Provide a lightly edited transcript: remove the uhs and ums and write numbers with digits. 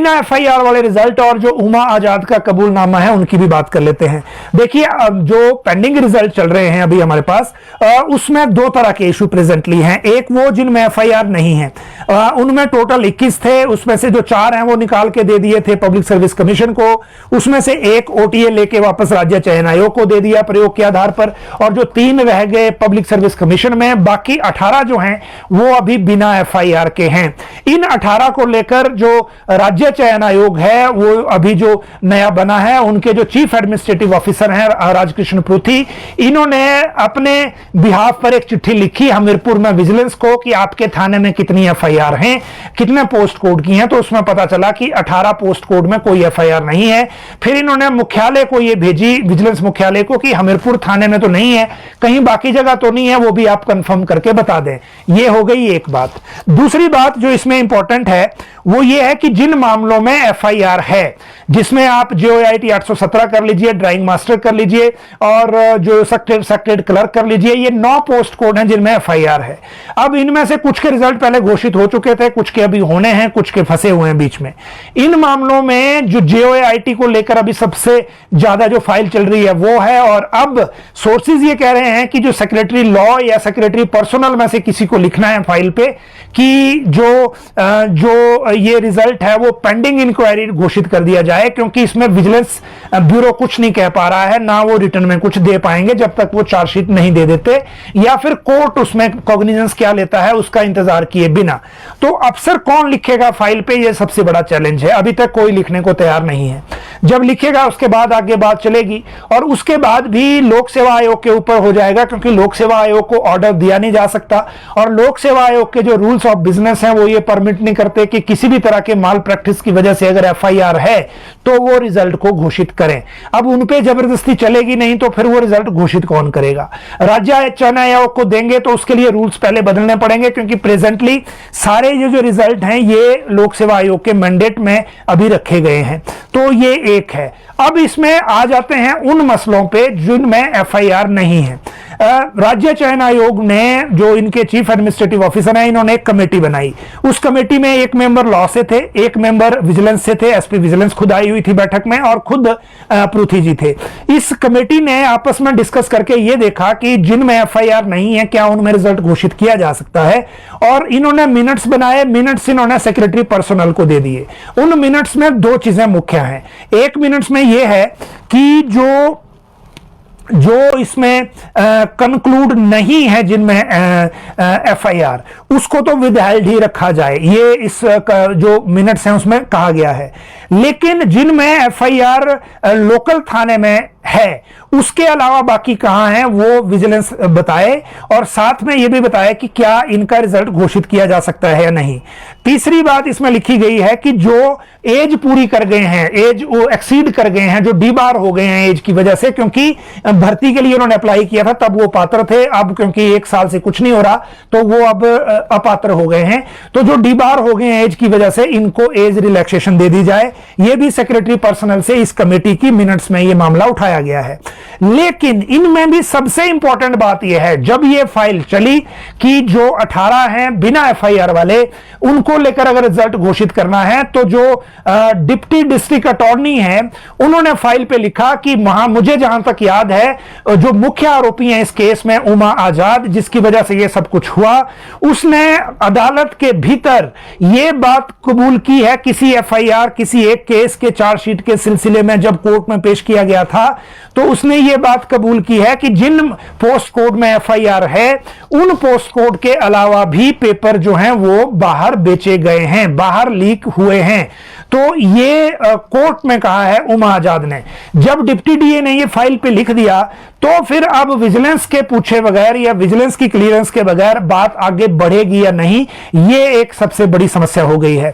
बिना एफआईआर वाले रिजल्ट और जो उमा आजाद का कबूलनामा है उनकी भी बात कर लेते हैं। देखिए, जो पेंडिंग रिजल्ट चल रहे हैं अभी हमारे पास, उसमें दो तरह के इशू प्रेजेंटली हैं। एक वो जिनमें एफआईआर नहीं है, उनमें टोटल 21 थे, उसमें से जो 4 हैं वो निकाल के दे दिए थे पब्लिक सर्विस कमीशन को, उसमें से एक ओटीए लेके वापस राज्य चयन आयोग को दे दिया प्रयोग के आधार पर, और जो 3 रह गए पब्लिक सर्विस कमीशन में, बाकी 18 जो हैं वो अभी बिना एफआईआर के हैं। इन 18 को लेकर जो राज्य चयन आयोग है वो अभी जो नया बना है, उनके जो चीफ एडमिनिस्ट्रेटिव ऑफिसर हैं राजकृष्ण पृथ्वी, इन्होंने अपने बिहाफ पर एक चिट्ठी लिखी हमीरपुर में विजिलेंस को कि आपके थाने में कितनी एफआईआर हैं, कितने पोस्ट कोड की हैं। तो उसमें पता चला कि 18 पोस्ट कोड में कोई एफआईआर नहीं है। फिर इन्होंने मुख्यालय को ये भेजी, विजिलेंस मुख्यालय को, कि हमीरपुर थाने में तो नहीं है, कहीं बाकी जगह तो नहीं है, वो भी आप कंफर्म करके बता दें। ये हो गई एक बात। दूसरी बात जो इसमें इंपॉर्टेंट है वो ये है कि जिन मामलों में एफआईआर है, जिसमें आप जेओआईटी 817 कर लीजिए, ड्राइंग मास्टर कर लीजिए, और जो सेक्रेटरी क्लर्क कर लीजिए, ये 9 पोस्ट कोड हैं जिनमें एफआईआर है। अब इनमें से कुछ के रिजल्ट पहले घोषित हो चुके थे, कुछ के अभी होने हैं, कुछ के फंसे हुए हैं बीच में। इन मामलों में जो जेओआईटी को लेकर अभी सबसे ज्यादा जो फाइल चल रही है वो है, और अब सोर्सेज ये कह रहे हैं कि जो सेक्रेटरी लॉ या सेक्रेटरी पर्सनल में से किसी को लिखना है फाइल पे कि जो ये रिजल्ट है वो पेंडिंग इंक्वायरी घोषित कर दिया जाए, क्योंकि इसमें विजिलेंस ब्यूरो कुछ नहीं कह पा रहा है, ना वो रिटर्न में कुछ दे पाएंगे जब तक वो चार्जशीट नहीं दे देते, या फिर कोर्ट उसमें कॉग्निजेंस क्या लेता है उसका इंतजार किए बिना। तो अफसर कौन लिखेगा फाइल पे, ये सबसे बड़ा चैलेंज है। अभी तक कोई लिखने को तैयार नहीं है। जब लिखेगा उसके बाद आगे बात चलेगी, और उसके बाद भी लोक सेवा आयोग के ऊपर हो जाएगा, क्योंकि लोक सेवा आयोग को ऑर्डर दिया नहीं जा सकता, और लोक सेवा आयोग के जो रूल्स ऑफ बिजनेस हैं वो ये परमिट नहीं करते कि किसी भी तरह के माल प्रैक्टिस की वजह से अगर एफआईआर है तो वो रिजल्ट को घोषित करें। अब उन पे जबरदस्ती चलेगी नहीं तो फिर वो रिजल्ट घोषित कौन करेगा? राज्य चयन आयोग को देंगे तो उसके लिए रूल्स पहले बदलने पड़ेंगे, क्योंकि प्रेजेंटली सारे ये जो रिजल्ट हैं ये लोक सेवा आयोग के मैंडेट में अभी रखे गए हैं। तो ये एक है। अब इसमें आ जाते हैं उन मसलों पे जिनमें एफआईआर नहीं है। राज्य चयन आयोग ने, जो इनके चीफ एडमिनिस्ट्रेटिव ऑफिसर हैं, इन्होंने एक कमेटी बनाई। उस कमेटी में एक मेंबर लॉ से थे, एक मेंबर विजिलेंस से थे, एसपी विजिलेंस खुद आई हुई थी बैठक में, और खुद पृथ्वी जी थे। इस कमेटी ने आपस में डिस्कस करके ये देखा कि जिनमें एफआईआर नहीं है क्या उनमें रिजल्ट घोषित किया जा सकता है, और इन्होंने मिनट्स बनाए। मिनट्स इन्होंने सेक्रेटरी पर्सनल को दे दिए। उन मिनट्स में 2 चीजें मुख्य हैं। एक मिनट्स में यह है कि जो इसमें कंक्लूड नहीं है जिनमें एफआईआर, उसको तो विदहेल्ड ही रखा जाए, ये इस जो मिनट्स हैं उसमें कहा गया है। लेकिन जिनमें एफआईआर लोकल थाने में है उसके अलावा बाकी कहां है वो विजिलेंस बताए, और साथ में यह भी बताए कि क्या इनका रिजल्ट घोषित किया जा सकता है या नहीं। तीसरी बात इसमें लिखी गई है कि जो एज पूरी कर गए हैं, एज वो एक्सीड कर गए हैं, जो डीबार हो गए हैं एज की वजह से, क्योंकि भर्ती के लिए उन्होंने अप्लाई किया था तब वो पात्र थे, अब क्योंकि 1 साल से कुछ नहीं हो रहा तो वो अब अपात्र हो गए हैं। तो जो डीबार हो गए हैं एज की वजह से, इनको एज रिलैक्सेशन दे दी जाए। यह भी सेक्रेटरी पर्सनल से इस कमेटी की मिनट्स में यह मामला उठाया गया है। लेकिन इनमें भी सबसे इंपॉर्टेंट बात यह है, जब यह फाइल चली कि जो 18 हैं बिना एफआईआर वाले, उनको लेकर अगर रिजल्ट घोषित करना है, तो जो डिप्टी डिस्ट्रिक्ट अटॉर्नी है उन्होंने फाइल पे लिखा कि मुझे जहां तक याद है जो मुख्य आरोपी हैं इस केस में उमा आजाद, जिसकी वजह से यह सब कुछ हुआ, उसने अदालत के भीतर यह बात कबूल की है किसी एफआईआर, किसी एक केस के चार्जशीट के सिलसिले में जब कोर्ट में पेश किया गया था, तो उसने ये बात कबूल की है कि जिन पोस्ट कोड में एफआईआर है उन पोस्ट कोड के अलावा भी पेपर जो हैं वो बाहर बेचे गए हैं, बाहर लीक हुए हैं। तो ये कोर्ट में कहा है उमा आजाद ने। जब डिप्टी डीए ने ये फाइल पे लिख दिया तो फिर अब विजिलेंस के पूछे बगैर या विजिलेंस की क्लियरेंस के बगैर बात आगे बढ़ेगी या नहीं, ये एक सबसे बड़ी समस्या हो गई है।